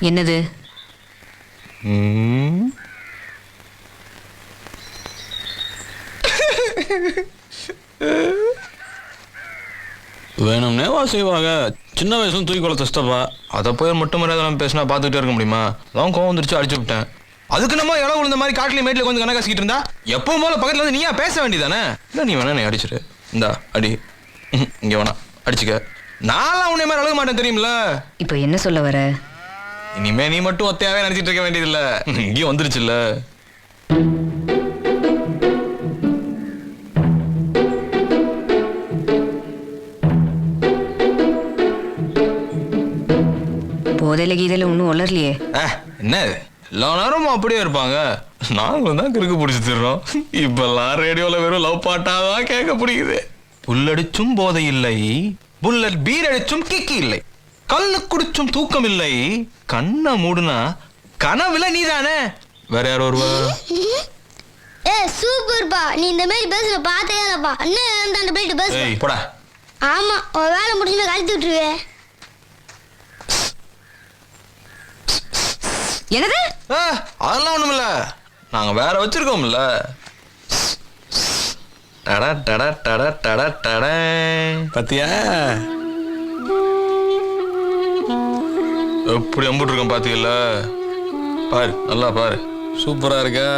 என்னது? வேணும்னேவா செய்வாங்க. சின்ன வயசுல தூக்கி கொள்ள தஸ்தப்பா. அதை போய் மட்டும் மரியாதை பேசினா பார்த்துக்கிட்டே இருக்க முடியுமா? அதான் கோவம் வந்துருச்சு, அடிச்சு விட்டேன். அதுக்கு நம்ம இடம் விழுந்த மாதிரி காட்டிலே மேட்டில் கொஞ்சம் கணக்காசிக்கிட்டு இருந்தா எப்பவும் போல பக்கத்துல வந்து நீயா பேச வேண்டியதானே? இல்லை நீ வேணா நீ அடிச்சிரு. இந்தா அடி. இங்க வேணா அடிச்சுக்க. நான்லாம் உன்னை மாதிரி அழக மாட்டேன் தெரியுமில்ல. இப்போ என்ன சொல்ல வர? இனிமே நீ மட்டும் ஒத்தையாவே நினைச்சிட்டு இருக்க வேண்டியதில்ல. இங்கேயும் வந்துருச்சுல்ல. போதையில கீதையில ஒன்றும் வளரலையே. என்ன எல்லா நேரமும் அப்படியே இருப்பாங்க. நாங்களும் தான் கிறுக்கு பிடிச்சி தர்றோம். இப்பெல்லாம் ரேடியோல வெறும் லவ் பாட்டாதான் கேட்க பிடிக்குது. புல்லடிச்சும் போதை இல்லை, புல்லட் பீர் அடிச்சும் கிக்கி இல்லை, கல்லு குடிச்சும் தூக்கம் இல்லை, கண்ணை மூடுனா கனவுல நீதானே. வேற யார் வருவா? சூப்பர்ப்பா, நீ இந்த மாதிரி பேசுற பார்த்தே இல்லப்பா. அண்ணன் அந்த போயிட்டு பேசு. போடா. ஆமா, ஒரு வேலை முடிச்சுமே கழித்து விட்டுருவே. என்னது? அதெல்லாம் ஒண்ணுமில்ல, நாங்க வேற வச்சிருக்கோம்ல. பத்தியா எப்படி அம்புட்டு இருக்கோம் பாத்தீங்கல்ல? பாரு, நல்லா பாரு, சூப்பரா இருக்கா?